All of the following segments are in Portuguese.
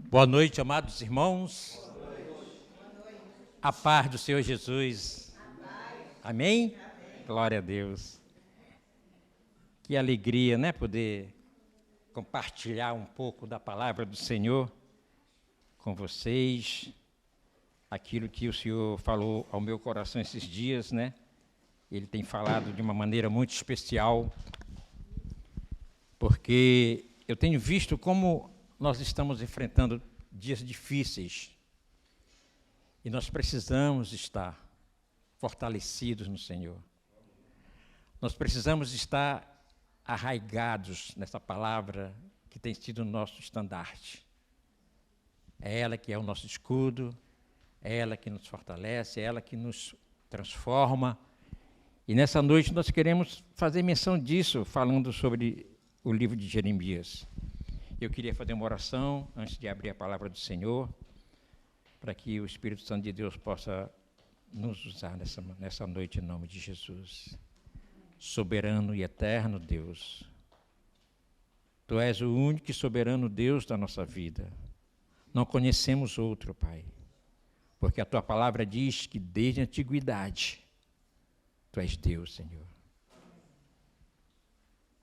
Boa noite, amados irmãos. Boa noite. A paz do Senhor Jesus. Amém? Amém? Glória a Deus. Que alegria, né? Poder compartilhar um pouco da palavra do Senhor com vocês. Aquilo que o Senhor falou ao meu coração esses dias, né? Ele tem falado de uma maneira muito especial, porque eu tenho visto como nós estamos enfrentando dias difíceis e nós precisamos estar fortalecidos no Senhor. Nós precisamos estar arraigados nessa palavra que tem sido o nosso estandarte. É ela que é o nosso escudo, é ela que nos fortalece, é ela que nos transforma. E nessa noite nós queremos fazer menção disso, falando sobre o livro de Jeremias. Eu queria fazer uma oração antes de abrir a palavra do Senhor, para que o Espírito Santo de Deus possa nos usar nessa noite em nome de Jesus. Soberano e eterno Deus, Tu és o único e soberano Deus da nossa vida. Não conhecemos outro, Pai, porque a Tua palavra diz que desde a antiguidade Tu és Deus, Senhor.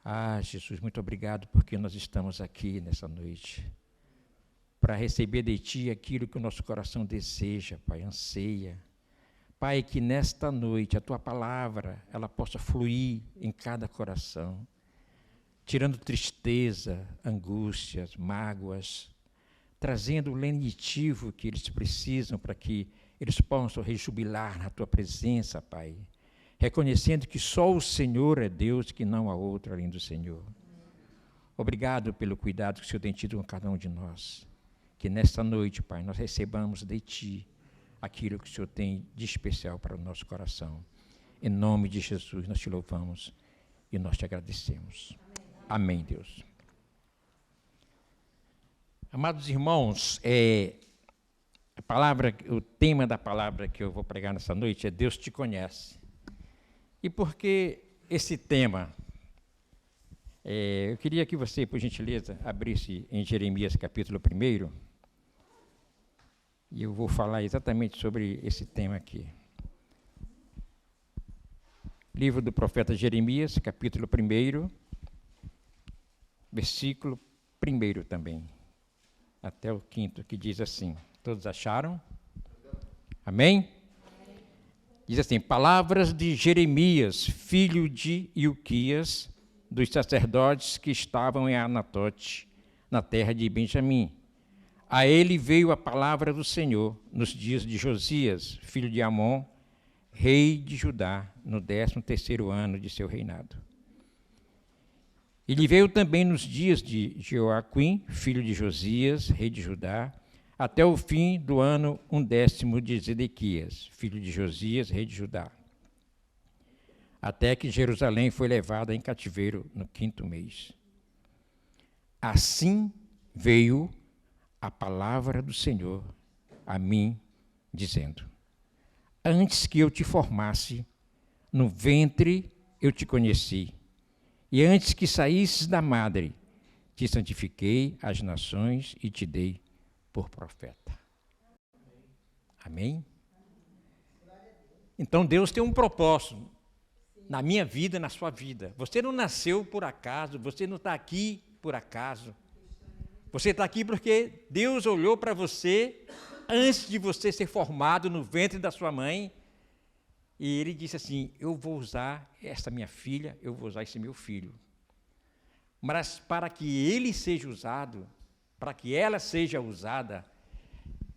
Ah, Jesus, muito obrigado porque nós estamos aqui nessa noite para receber de Ti aquilo que o nosso coração deseja, Pai, anseia. Pai, que nesta noite a Tua palavra, ela possa fluir em cada coração, tirando tristeza, angústias, mágoas, trazendo o lenitivo que eles precisam para que eles possam rejubilar na Tua presença, Pai, reconhecendo que só o Senhor é Deus, que não há outro além do Senhor. Obrigado pelo cuidado que o Senhor tem tido com cada um de nós. Que nesta noite, Pai, nós recebamos de Ti aquilo que o Senhor tem de especial para o nosso coração. Em nome de Jesus, nós Te louvamos e nós Te agradecemos. Amém, Deus. Amados irmãos, o tema da palavra que eu vou pregar nessa noite é Deus te conhece. E por que esse tema? Eu queria que você, por gentileza, abrisse em Jeremias capítulo 1, e eu vou falar exatamente sobre esse tema aqui. Livro do profeta Jeremias, capítulo 1, versículo 1 também, até o 5, que diz assim, todos acharam? Amém? Diz assim, palavras de Jeremias, filho de Ilquias, dos sacerdotes que estavam em Anatote, na terra de Benjamim. A ele veio a palavra do Senhor nos dias de Josias, filho de Amon, rei de Judá, no 13º ano de seu reinado. Ele veio também nos dias de Joaquim, filho de Josias, rei de Judá, até o fim do ano 10º de Zedequias, filho de Josias, rei de Judá, até que Jerusalém foi levada em cativeiro no 5º mês. Assim veio a palavra do Senhor a mim, dizendo, antes que eu te formasse, no ventre eu te conheci, e antes que saísses da madre, te santifiquei às nações e te dei por profeta. Amém? Então Deus tem um propósito na minha vida e na sua vida. Você não nasceu por acaso, você não está aqui por acaso. Você está aqui porque Deus olhou para você antes de você ser formado no ventre da sua mãe e Ele disse assim, eu vou usar esta minha filha, eu vou usar esse meu filho. Mas para que ele seja usado, para que ela seja usada,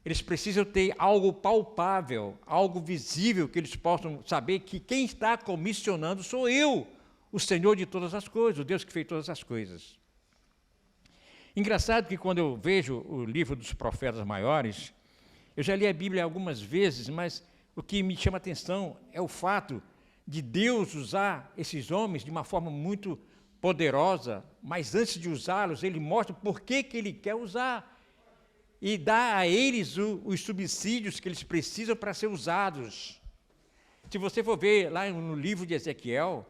eles precisam ter algo palpável, algo visível, que eles possam saber que quem está comissionando sou eu, o Senhor de todas as coisas, o Deus que fez todas as coisas. Engraçado que quando eu vejo o livro dos profetas maiores, eu já li a Bíblia algumas vezes, mas o que me chama a atenção é o fato de Deus usar esses homens de uma forma muito poderosa, mas antes de usá-los, Ele mostra por que Ele quer usar e dá a eles os subsídios que eles precisam para ser usados. Se você for ver lá no livro de Ezequiel,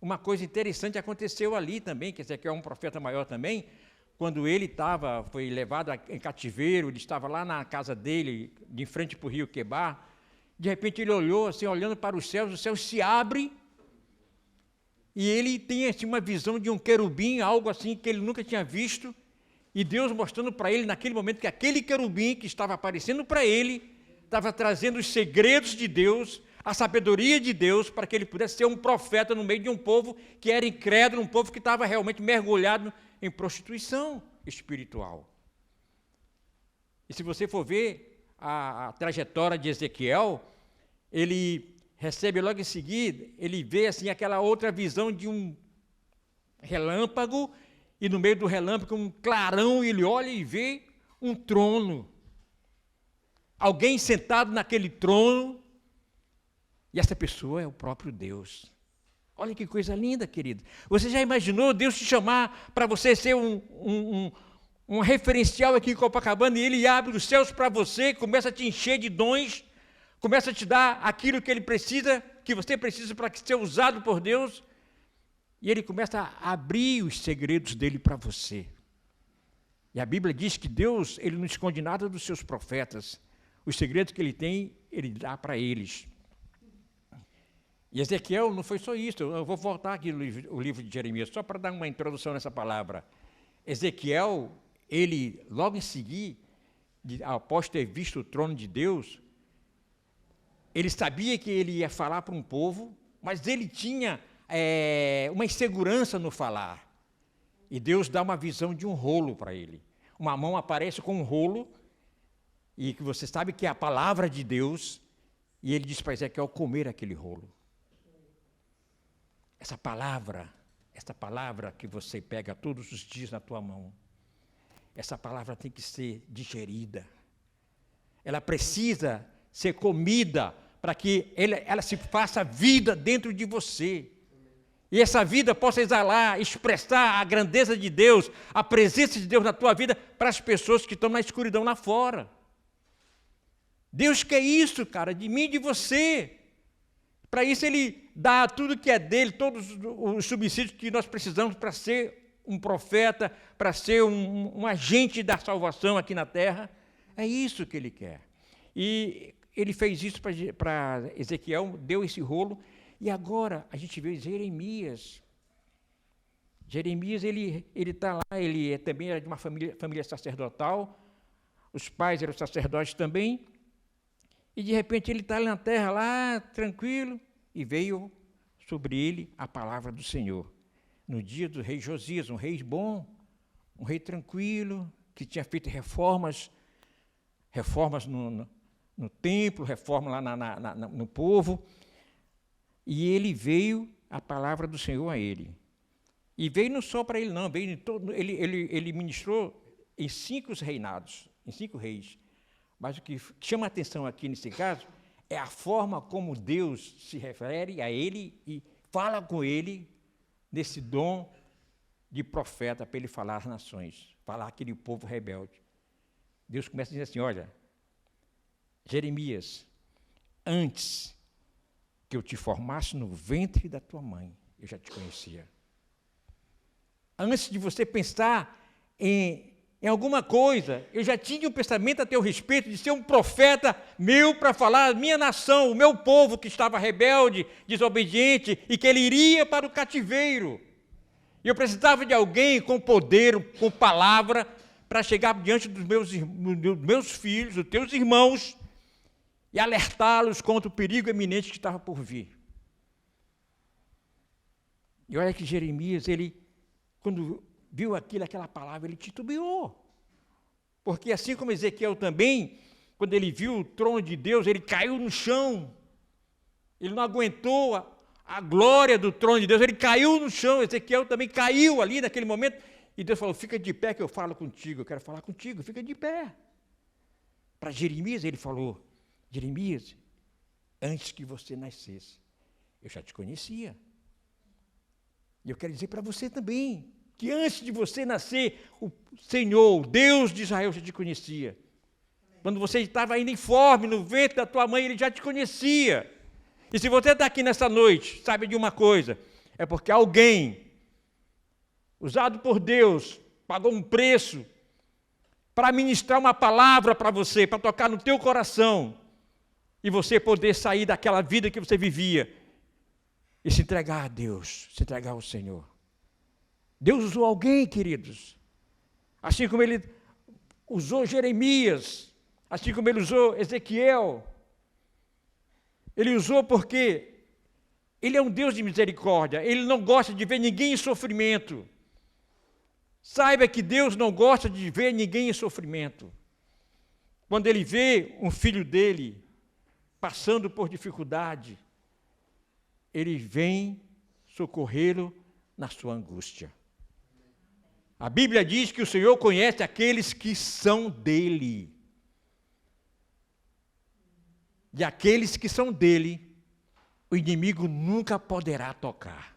uma coisa interessante aconteceu ali também, que Ezequiel é um profeta maior também, quando ele foi levado em cativeiro, ele estava lá na casa dele, de frente para o rio Quebar, de repente ele olhou, assim, olhando para os céus se abrem, e ele tem assim, uma visão de um querubim, algo assim que ele nunca tinha visto, e Deus mostrando para ele, naquele momento, que aquele querubim que estava aparecendo para ele, estava trazendo os segredos de Deus, a sabedoria de Deus, para que ele pudesse ser um profeta no meio de um povo que era incrédulo, um povo que estava realmente mergulhado em prostituição espiritual. E se você for ver a trajetória de Ezequiel, ele recebe logo em seguida, ele vê assim aquela outra visão de um relâmpago, e no meio do relâmpago um clarão, e ele olha e vê um trono. Alguém sentado naquele trono, e essa pessoa é o próprio Deus. Olha que coisa linda, querido. Você já imaginou Deus te chamar para você ser um referencial aqui em Copacabana, e Ele abre os céus para você, começa a te encher de dons, começa a te dar aquilo que Ele precisa, que você precisa para ser usado por Deus, e Ele começa a abrir os segredos dEle para você. E a Bíblia diz que Deus, Ele não esconde nada dos seus profetas. Os segredos que Ele tem, Ele dá para eles. E Ezequiel não foi só isso, eu vou voltar aqui no livro de Jeremias, só para dar uma introdução nessa palavra. Ezequiel, ele, logo em seguida, após ter visto o trono de Deus, ele sabia que ele ia falar para um povo, mas ele tinha uma insegurança no falar. E Deus dá uma visão de um rolo para ele. Uma mão aparece com um rolo, e que você sabe que é a palavra de Deus, e ele diz para Ezequiel comer aquele rolo. Essa palavra que você pega todos os dias na tua mão, essa palavra tem que ser digerida. Ela precisa ser comida para que ela se faça vida dentro de você. E essa vida possa exalar, expressar a grandeza de Deus, a presença de Deus na tua vida para as pessoas que estão na escuridão lá fora. Deus quer isso, cara, de mim e de você. Para isso Ele dá tudo que é dele, todos os subsídios que nós precisamos para ser um profeta, para ser um agente da salvação aqui na terra. É isso que Ele quer. E Ele fez isso para Ezequiel, deu esse rolo, e agora a gente vê Jeremias. Jeremias, ele está lá, ele também era de uma família sacerdotal, os pais eram sacerdotes também, e de repente ele está na terra, lá, tranquilo, e veio sobre ele a palavra do Senhor. No dia do rei Josias, um rei bom, um rei tranquilo, que tinha feito reformas no templo, reforma lá no povo, e ele veio a palavra do Senhor a ele. E veio não só para ele, não, veio ele ministrou em 5 reinados, em 5 reis. Mas o que chama a atenção aqui nesse caso é a forma como Deus se refere a ele e fala com ele nesse dom de profeta para ele falar às nações, falar àquele povo rebelde. Deus começa a dizer assim, olha, Jeremias, antes que eu te formasse no ventre da tua mãe, eu já te conhecia. Antes de você pensar em alguma coisa, eu já tinha um pensamento a teu respeito de ser um profeta meu para falar a minha nação, o meu povo que estava rebelde, desobediente, e que ele iria para o cativeiro. E eu precisava de alguém com poder, com palavra, para chegar diante dos meus filhos, dos teus irmãos, e alertá-los contra o perigo eminente que estava por vir. E olha que Jeremias, ele, quando viu aquela palavra, ele titubeou. Porque assim como Ezequiel também, quando ele viu o trono de Deus, ele caiu no chão. Ele não aguentou a glória do trono de Deus, ele caiu no chão. Ezequiel também caiu ali naquele momento. E Deus falou, fica de pé que eu falo contigo, eu quero falar contigo, fica de pé. Para Jeremias ele falou, Jeremias, antes que você nascesse, eu já te conhecia. E eu quero dizer para você também, que antes de você nascer, o Senhor, o Deus de Israel, já te conhecia. Quando você estava ainda informe no ventre da tua mãe, Ele já te conhecia. E se você está aqui nessa noite, sabe de uma coisa, é porque alguém, usado por Deus, pagou um preço para ministrar uma palavra para você, para tocar no teu coração, e você poder sair daquela vida que você vivia e se entregar a Deus, se entregar ao Senhor. Deus usou alguém, queridos, assim como Ele usou Jeremias, assim como Ele usou Ezequiel. Ele usou porque Ele é um Deus de misericórdia, Ele não gosta de ver ninguém em sofrimento. Saiba que Deus não gosta de ver ninguém em sofrimento. Quando Ele vê um filho dele passando por dificuldade, Ele vem socorrê-lo na sua angústia. A Bíblia diz que o Senhor conhece aqueles que são dele. E aqueles que são dele, o inimigo nunca poderá tocar.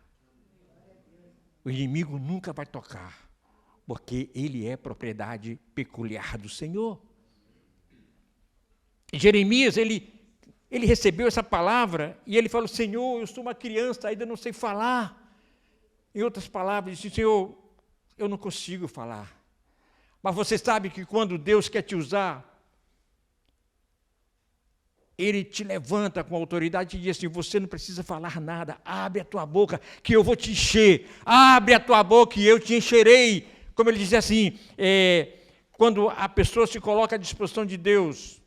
O inimigo nunca vai tocar, porque ele é propriedade peculiar do Senhor. Jeremias, ele recebeu essa palavra e ele falou: Senhor, eu sou uma criança, ainda não sei falar. Em outras palavras, ele disse: Senhor, eu não consigo falar. Mas você sabe que quando Deus quer te usar, Ele te levanta com autoridade e diz assim: você não precisa falar nada, abre a tua boca que eu vou te encher, abre a tua boca e eu te encherei. Como ele diz assim, quando a pessoa se coloca à disposição de Deus,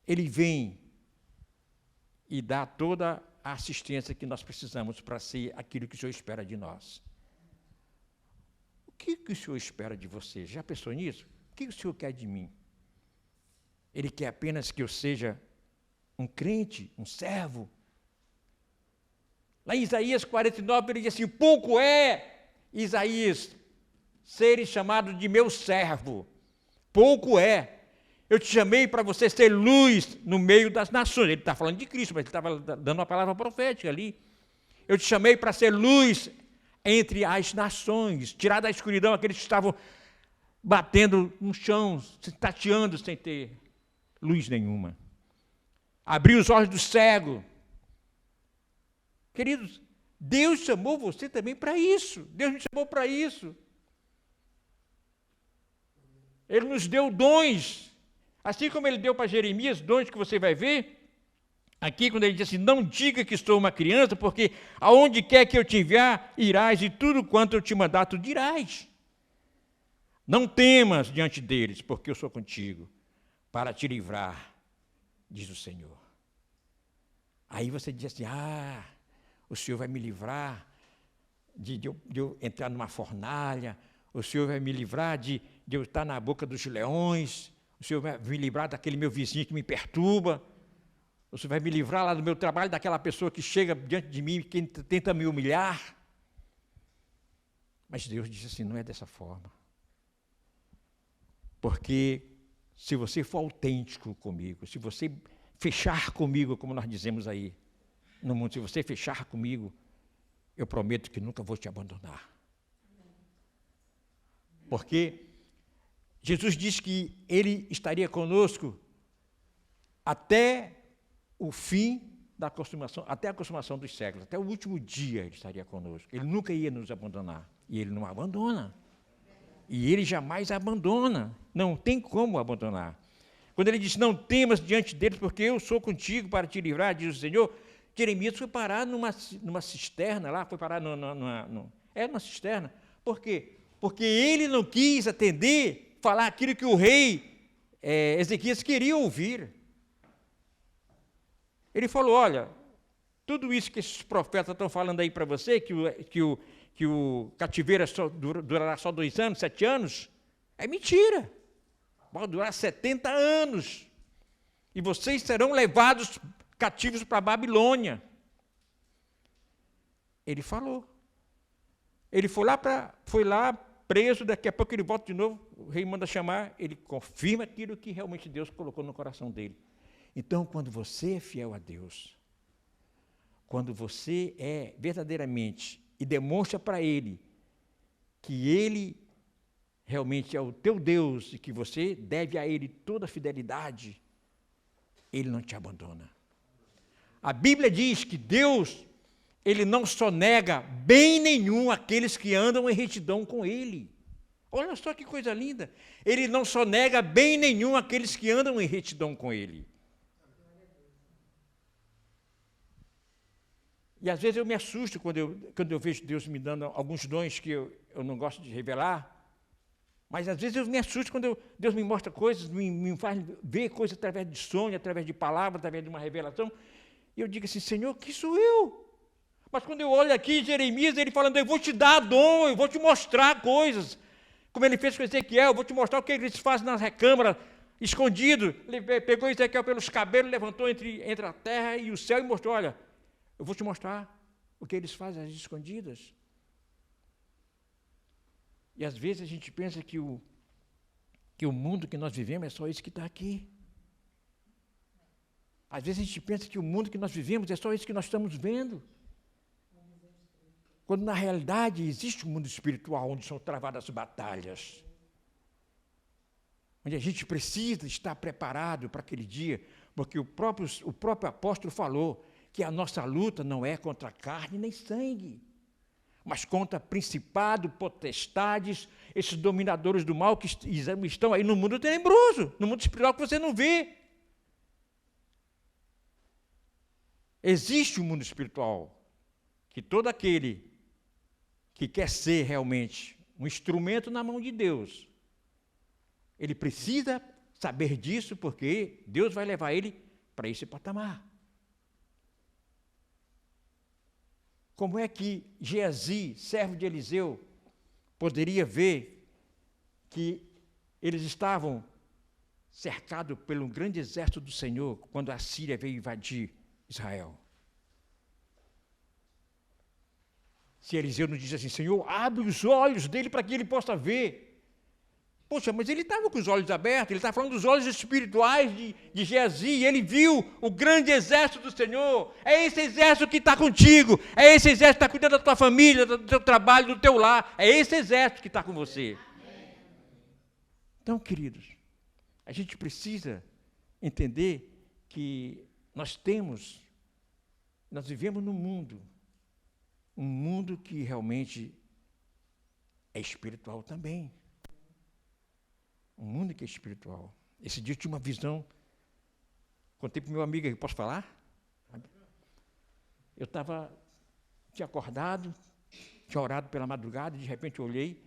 Ele vem e dá toda a assistência que nós precisamos para ser aquilo que o Senhor espera de nós. O que o Senhor espera de você? Já pensou nisso? O que o Senhor quer de mim? Ele quer apenas que eu seja um crente, um servo. Lá em Isaías 49, ele diz assim: pouco é, Isaías, seres chamado de meu servo. Pouco é. Eu te chamei para você ser luz no meio das nações. Ele está falando de Cristo, mas ele estava dando uma palavra profética ali. Eu te chamei para ser luz entre as nações, tirar da escuridão aqueles que estavam batendo no chão, se tateando sem ter luz nenhuma. Abrir os olhos do cego. Queridos, Deus chamou você também para isso. Deus me chamou para isso. Ele nos deu dons. Assim como Ele deu para Jeremias dons que você vai ver, aqui quando Ele diz assim: não diga que estou uma criança, porque aonde quer que eu te enviar, irás, e tudo quanto eu te mandar, tu dirás. Não temas diante deles, porque eu sou contigo, para te livrar, diz o Senhor. Aí você diz assim: o Senhor vai me livrar de eu entrar numa fornalha, o Senhor vai me livrar de eu estar na boca dos leões, o Senhor vai me livrar daquele meu vizinho que me perturba, o Senhor vai me livrar lá do meu trabalho, daquela pessoa que chega diante de mim e que tenta me humilhar. Mas Deus diz assim: não é dessa forma. Porque se você for autêntico comigo, se você fechar comigo, como nós dizemos aí no mundo, se você fechar comigo, eu prometo que nunca vou te abandonar. Porque Jesus disse que Ele estaria conosco até o fim da consumação, até a consumação dos séculos, até o último dia Ele estaria conosco. Ele nunca ia nos abandonar, e Ele não abandona. E Ele jamais abandona, não tem como abandonar. Quando Ele disse: não temas diante deles, porque eu sou contigo para te livrar, diz o Senhor, Jeremias foi parar numa cisterna lá, foi parar numa cisterna. Por quê? Porque ele não quis atender, falar aquilo que o rei Ezequias queria ouvir. Ele falou: olha, tudo isso que esses profetas estão falando aí para você, que o cativeiro durará só 2 anos, 7 anos, é mentira. Vai durar 70 anos. E vocês serão levados cativos para a Babilônia. Ele falou. Ele foi lá preso, daqui a pouco ele volta de novo, o rei manda chamar, ele confirma aquilo que realmente Deus colocou no coração dele. Então, quando você é fiel a Deus, quando você é verdadeiramente e demonstra para Ele que Ele realmente é o teu Deus e que você deve a Ele toda a fidelidade, Ele não te abandona. A Bíblia diz que Deus, Ele não sonega bem nenhum àqueles que andam em retidão com Ele. Olha só que coisa linda. Ele não só nega bem nenhum àqueles que andam em retidão com ele. E às vezes eu me assusto quando eu vejo Deus me dando alguns dons que eu não gosto de revelar. Mas às vezes eu me assusto quando Deus me mostra coisas, me faz ver coisas através de sonho, através de palavras, através de uma revelação. E eu digo assim, Senhor, que sou eu? Mas quando eu olho aqui, Jeremias, ele falando, eu vou te dar dom, eu vou te mostrar coisas. Como ele fez com Ezequiel, eu vou te mostrar o que eles fazem na recâmara, escondido. Ele pegou Ezequiel pelos cabelos, levantou entre a terra e o céu e mostrou, olha, eu vou te mostrar o que eles fazem às escondidas. E às vezes a gente pensa que o mundo que nós vivemos é só isso que está aqui. Às vezes a gente pensa que o mundo que nós vivemos é só isso que nós estamos vendo. Quando na realidade existe um mundo espiritual onde são travadas as batalhas. Onde a gente precisa estar preparado para aquele dia, porque o próprio apóstolo falou que a nossa luta não é contra carne nem sangue, mas contra principado, potestades, esses dominadores do mal que estão aí no mundo tenebroso, no mundo espiritual que você não vê. Existe um mundo espiritual que todo aquele que quer ser realmente um instrumento na mão de Deus, ele precisa saber disso, porque Deus vai levar ele para esse patamar. Como é que Geazi, servo de Eliseu, poderia ver que eles estavam cercados pelo grande exército do Senhor quando a Síria veio invadir Israel? Se Eliseu não diz assim, Senhor, abre os olhos dele para que ele possa ver. Poxa, mas ele estava com os olhos abertos, ele está falando dos olhos espirituais de Geazi, e ele viu o grande exército do Senhor. É esse exército que está contigo, é esse exército que está cuidando da tua família, do teu trabalho, do teu lar, é esse exército que está com você. Então, queridos, a gente precisa entender que nós vivemos num mundo, um mundo que realmente é espiritual também. Um mundo que é espiritual. Esse dia eu tinha uma visão, contei para o meu amigo aí, posso falar? Eu tinha acordado, tinha orado pela madrugada, e de repente eu olhei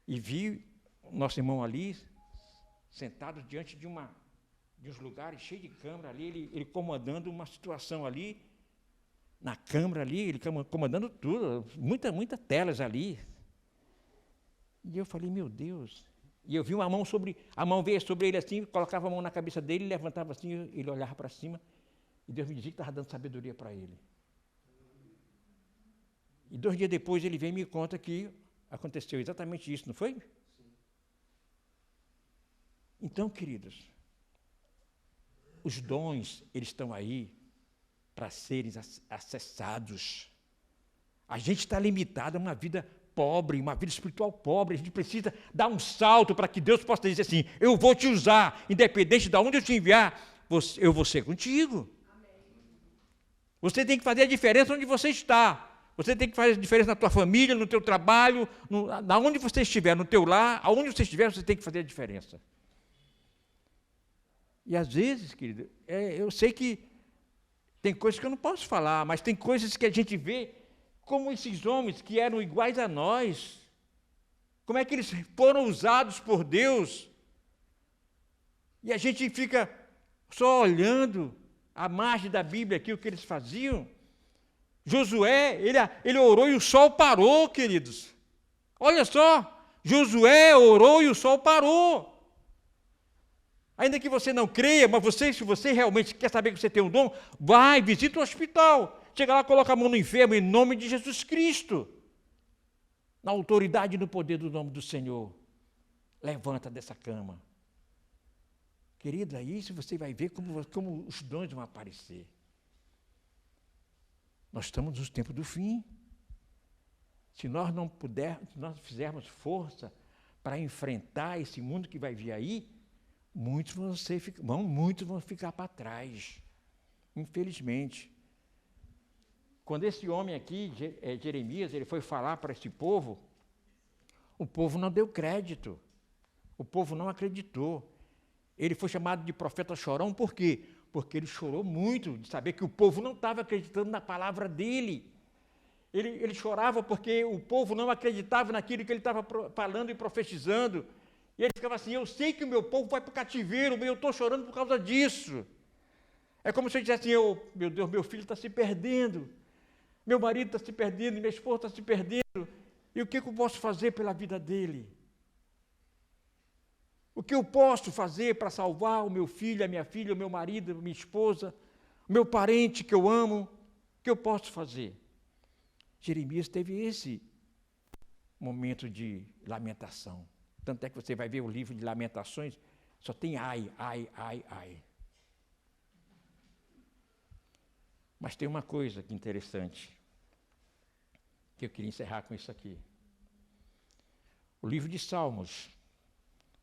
e vi o nosso irmão ali, sentado diante de uns lugares cheios de câmera ali, ele comandando uma situação ali, na câmara ali, ele comandando tudo, muitas telas ali. E eu falei, meu Deus. E eu vi a mão veio sobre ele assim, colocava a mão na cabeça dele, levantava assim, ele olhava para cima, e Deus me dizia que estava dando sabedoria para ele. E 2 dias depois ele vem e me conta que aconteceu exatamente isso, não foi? Sim. Então, queridos, os dons, eles estão aí para serem acessados. A gente está limitado a uma vida pobre, uma vida espiritual pobre. A gente precisa dar um salto para que Deus possa dizer assim, eu vou te usar, independente de onde eu te enviar, eu vou ser contigo. Amém. Você tem que fazer a diferença onde você está. Você tem que fazer a diferença na tua família, no teu trabalho, onde você estiver, no teu lar, aonde você estiver, você tem que fazer a diferença. E às vezes, querido, eu sei que tem coisas que eu não posso falar, mas tem coisas que a gente vê como esses homens que eram iguais a nós, como é que eles foram usados por Deus, e a gente fica só olhando a margem da Bíblia aqui, o que eles faziam. Josué, ele orou e o sol parou, queridos. Olha só, Josué orou e o sol parou. Ainda que você não creia, mas se você realmente quer saber que você tem um dom, vai, visita o hospital. Chega lá, coloca a mão no enfermo em nome de Jesus Cristo. Na autoridade e no poder do nome do Senhor. Levanta dessa cama. Querido, é isso, você vai ver como os dons vão aparecer. Nós estamos nos tempos do fim. Se nós não fizermos força para enfrentar esse mundo que vai vir aí, muitos vão ficar para trás, infelizmente. Quando esse homem aqui, Jeremias, ele foi falar para esse povo, O povo não deu crédito. O povo não acreditou. Ele foi chamado de profeta chorão, por quê? Porque ele chorou muito de saber que o povo não estava acreditando na palavra dele. Ele chorava porque o povo não acreditava naquilo que ele estava falando e profetizando. E ele ficava assim, eu sei que o meu povo vai para o cativeiro, eu estou chorando por causa disso. É como se eu dissesse assim, meu Deus, meu filho está se perdendo, meu marido está se perdendo, minha esposa está se perdendo, e o que eu posso fazer pela vida dele? O que eu posso fazer para salvar o meu filho, a minha filha, o meu marido, a minha esposa, o meu parente que eu amo? O que eu posso fazer? Jeremias teve esse momento de lamentação. Tanto é que você vai ver o livro de Lamentações, só tem ai, ai, ai, ai. Mas tem uma coisa que interessante, que eu queria encerrar com isso aqui. O livro de Salmos,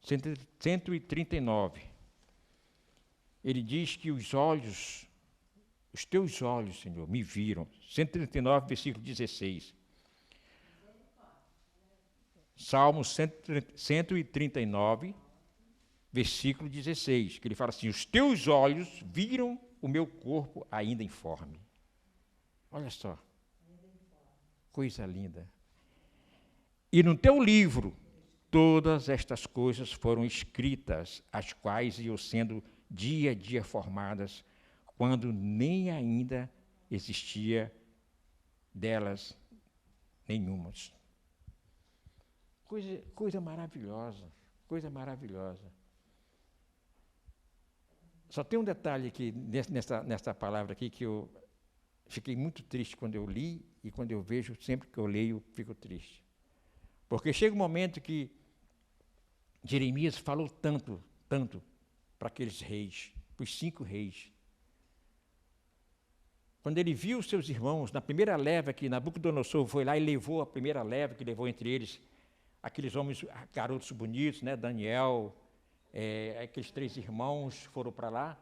139, ele diz que os teus olhos, Senhor, me viram. 139, versículo 16. Salmos 139, versículo 16, que ele fala assim, os teus olhos viram o meu corpo ainda informe. Olha só, coisa linda. E no teu livro, todas estas coisas foram escritas, as quais iam sendo dia a dia formadas, quando nem ainda existia delas nenhumas. Coisa maravilhosa, coisa maravilhosa. Só tem um detalhe aqui, nessa palavra aqui, que eu fiquei muito triste quando eu li, e quando eu vejo, sempre que eu leio, fico triste. Porque chega um momento que Jeremias falou tanto para aqueles reis, para os 5 reis. Quando ele viu os seus irmãos, na primeira leva que Nabucodonosor foi lá e levou a primeira leva, que levou entre eles aqueles homens, garotos bonitos, né, Daniel, aqueles 3 irmãos foram para lá.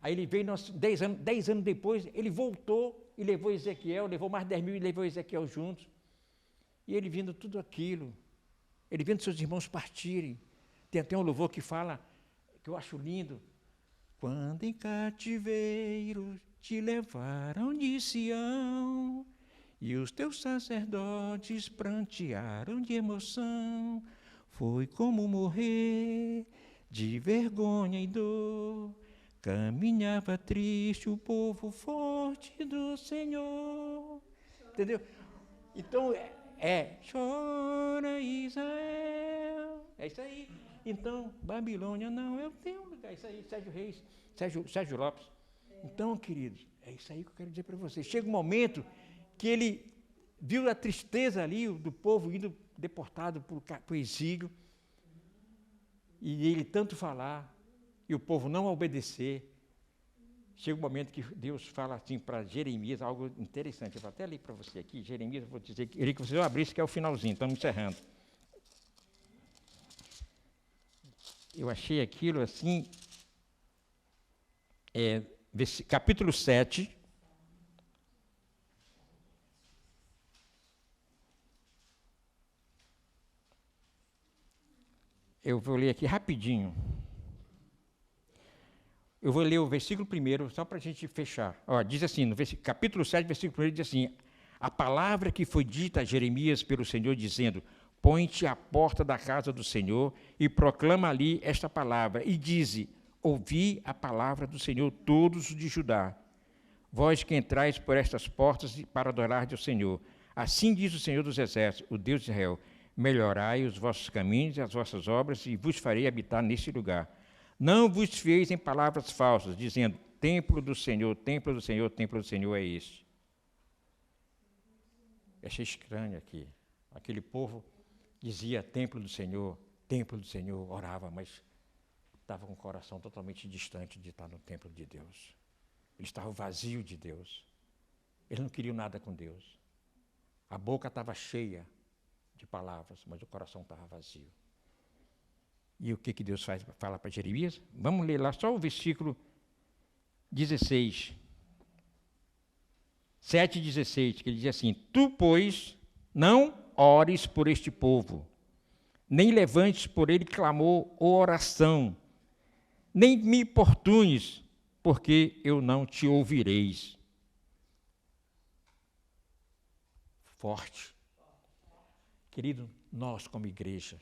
Aí ele veio, 10 anos depois, ele voltou e levou Ezequiel, levou mais 10 mil e levou Ezequiel juntos. E ele vendo tudo aquilo, ele vendo seus irmãos partirem. Tem até um louvor que fala, que eu acho lindo, quando em cativeiro te levaram de Sião, e os teus sacerdotes prantearam de emoção, foi como morrer de vergonha e dor, caminhava triste o povo forte do Senhor. Entendeu? Então, chora Israel, é isso aí. Então, Babilônia não é o teu lugar, é isso aí, Sérgio Reis, Sérgio Lopes. Então, queridos, é isso aí que eu quero dizer para vocês. Chega um momento que ele viu a tristeza ali do povo indo deportado para o exílio, e ele tanto falar, e o povo não obedecer. Chega um momento que Deus fala assim para Jeremias, algo interessante. Eu vou até ler para você aqui, Jeremias, eu vou dizer, queria que vocês abrissem, que é o finalzinho, estamos encerrando. Eu achei aquilo assim, capítulo 7, eu vou ler aqui rapidinho. Eu vou ler o versículo 1, só para a gente fechar. Diz assim, no capítulo 7, versículo 1, diz assim, a palavra que foi dita a Jeremias pelo Senhor, dizendo, põe-te à porta da casa do Senhor e proclama ali esta palavra, e dize, ouvi a palavra do Senhor todos os de Judá, vós que entrais por estas portas para adorar ao Senhor. Assim diz o Senhor dos Exércitos, o Deus de Israel, melhorai os vossos caminhos e as vossas obras, e vos farei habitar neste lugar. Não vos fieis em palavras falsas, dizendo, templo do Senhor, templo do Senhor, templo do Senhor é este. Eu achei estranho aqui. Aquele povo dizia templo do Senhor, orava, mas estava com o coração totalmente distante de estar no templo de Deus. Eles estavam vazios de Deus. Eles não queriam nada com Deus. A boca estava cheia de palavras, mas o coração estava vazio. E o que Deus fala para Jeremias? Vamos ler lá só o versículo 16. 7:16, que ele diz assim, tu, pois, não ores por este povo, nem levantes por ele clamor ou oração, nem me importunes, porque eu não te ouvireis. Forte. Querido, nós como igreja,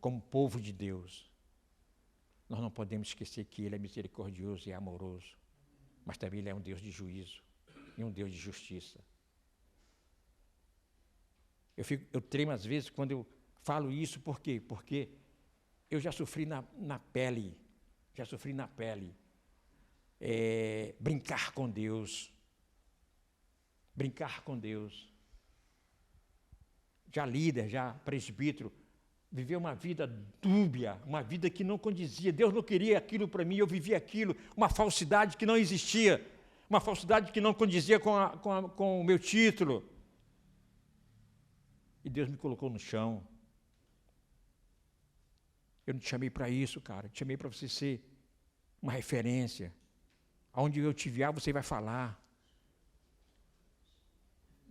como povo de Deus, nós não podemos esquecer que Ele é misericordioso e amoroso, mas também Ele é um Deus de juízo e um Deus de justiça. Eu tremo às vezes quando eu falo isso, por quê? Porque eu já sofri na pele, brincar com Deus, já líder, já presbítero, viver uma vida dúbia, uma vida que não condizia. Deus não queria aquilo para mim, eu vivia aquilo, uma falsidade que não existia, uma falsidade que não condizia com o meu título. E Deus me colocou no chão. Eu não te chamei para isso, cara. Eu te chamei para você ser uma referência. Aonde eu te enviar, você vai falar.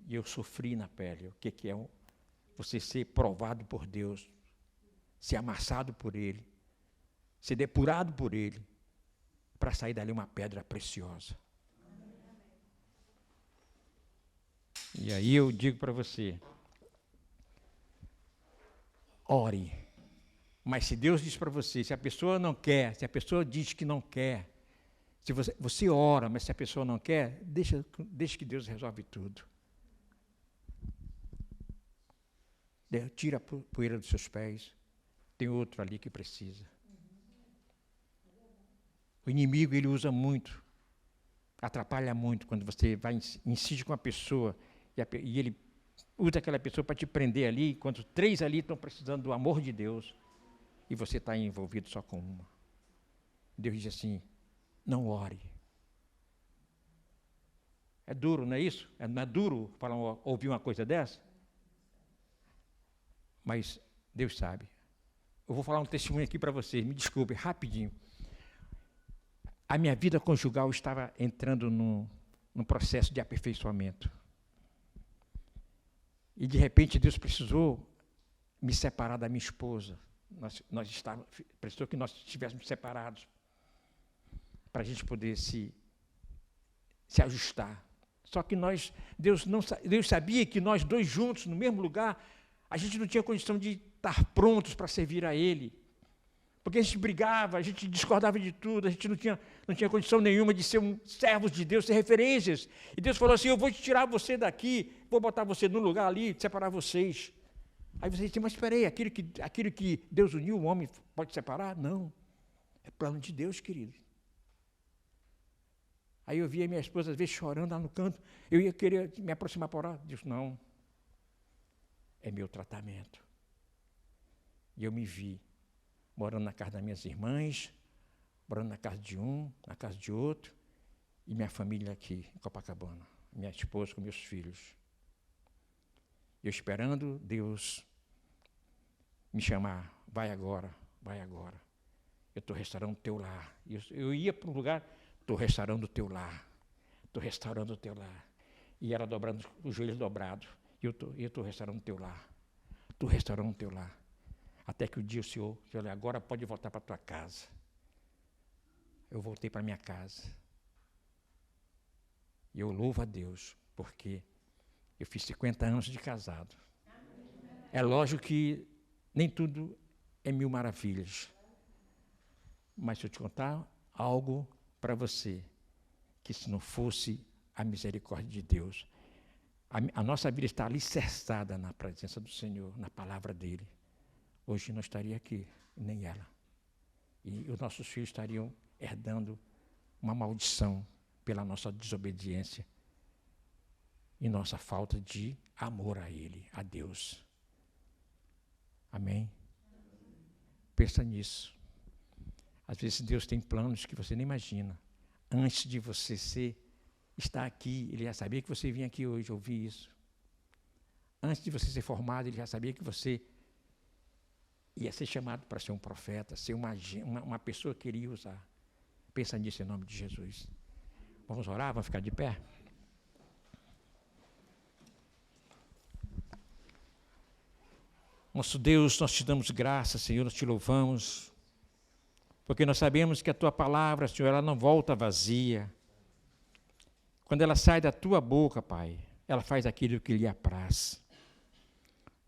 E eu sofri na pele. O que é você ser provado por Deus, ser amassado por Ele, ser depurado por Ele, para sair dali uma pedra preciosa. E aí eu digo para você, ore. Mas se Deus diz para você, se a pessoa não quer, se a pessoa diz que não quer, se você ora, mas se a pessoa não quer, deixa que Deus resolve tudo. Tira a poeira dos seus pés. Tem outro ali que precisa. O inimigo, ele usa muito, atrapalha muito quando você insiste com a pessoa e ele usa aquela pessoa para te prender ali, enquanto 3 ali estão precisando do amor de Deus e você está envolvido só com uma. Deus diz assim, não ore. É duro, não é isso? Não é duro ouvir uma coisa dessa? Mas Deus sabe. Eu vou falar um testemunho aqui para vocês, me desculpe, rapidinho. A minha vida conjugal estava entrando num processo de aperfeiçoamento. E de repente Deus precisou me separar da minha esposa. Precisou que nós estivéssemos separados para a gente poder se ajustar. Só que Deus sabia que nós dois juntos, no mesmo lugar, a gente não tinha condição de estar prontos para servir a Ele. Porque a gente brigava, a gente discordava de tudo, a gente não tinha condição nenhuma de ser servos de Deus, ser referências. E Deus falou assim, eu vou tirar você daqui, vou botar você num lugar ali, separar vocês. Aí você diz, mas espera aí, aquilo que Deus uniu, o homem pode separar? Não. É plano de Deus, querido. Aí eu via minha esposa, às vezes, chorando lá no canto. Eu ia querer me aproximar para orar. Deus, não. É meu tratamento. E eu me vi morando na casa das minhas irmãs, morando na casa de um, na casa de outro, e minha família aqui, em Copacabana. Minha esposa com meus filhos. Eu esperando Deus me chamar, vai agora. Eu estou restaurando o teu lar. Eu ia para um lugar, estou restaurando o teu lar. E ela dobrando, os joelhos dobrados. E eu estou restaurando o teu lar. Até que o dia o Senhor falou, agora pode voltar para a tua casa. Eu voltei para a minha casa. E eu louvo a Deus, porque eu fiz 50 anos de casado. É lógico que nem tudo é 1000 maravilhas. Mas se eu te contar algo para você, que se não fosse a misericórdia de Deus, a nossa vida está alicerçada na presença do Senhor, na palavra dEle. Hoje não estaria aqui, nem ela. E os nossos filhos estariam herdando uma maldição pela nossa desobediência e nossa falta de amor a Ele, a Deus. Amém? Pensa nisso. Às vezes Deus tem planos que você nem imagina. Antes de você estar aqui, Ele já sabia que você vinha aqui hoje ouvir isso. Antes de você ser formado, Ele já sabia que você ia ser chamado para ser um profeta, ser uma pessoa que Ele ia usar. Pensa nisso em nome de Jesus. Vamos orar? Vamos ficar de pé? Nosso Deus, nós te damos graças, Senhor, nós te louvamos, porque nós sabemos que a tua palavra, Senhor, ela não volta vazia. Quando ela sai da tua boca, Pai, ela faz aquilo que lhe apraz.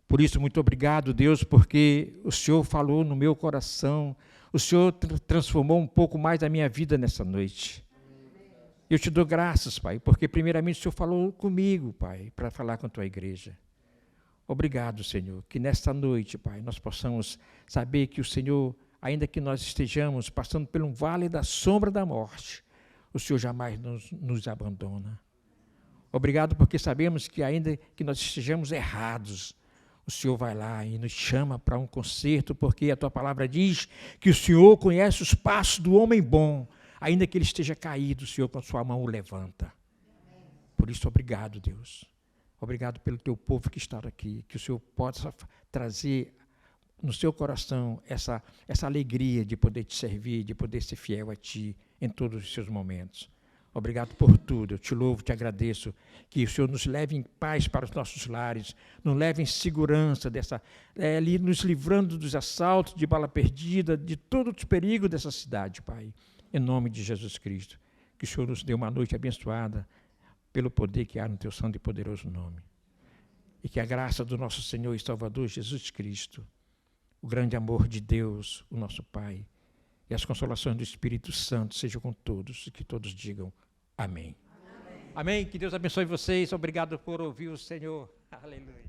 Por isso, muito obrigado, Deus, porque o Senhor falou no meu coração, o Senhor transformou um pouco mais a minha vida nessa noite. Eu te dou graças, Pai, porque primeiramente o Senhor falou comigo, Pai, para falar com a tua igreja. Obrigado, Senhor, que nesta noite, Pai, nós possamos saber que o Senhor, ainda que nós estejamos passando por um vale da sombra da morte, o Senhor jamais nos abandona. Obrigado porque sabemos que ainda que nós estejamos errados, o Senhor vai lá e nos chama para um conserto, porque a tua palavra diz que o Senhor conhece os passos do homem bom, ainda que ele esteja caído, o Senhor com a sua mão o levanta. Por isso, obrigado, Deus. Obrigado pelo teu povo que está aqui, que o Senhor possa trazer no seu coração essa alegria de poder te servir, de poder ser fiel a ti em todos os seus momentos. Obrigado por tudo, eu te louvo, te agradeço, que o Senhor nos leve em paz para os nossos lares, nos leve em segurança, ali nos livrando dos assaltos, de bala perdida, de todo o perigo dessa cidade, Pai, em nome de Jesus Cristo. Que o Senhor nos dê uma noite abençoada, pelo poder que há no teu santo e poderoso nome. E que a graça do nosso Senhor e Salvador Jesus Cristo, o grande amor de Deus, o nosso Pai, e as consolações do Espírito Santo sejam com todos, e que todos digam amém. Amém. Amém. Que Deus abençoe vocês. Obrigado por ouvir o Senhor. Aleluia.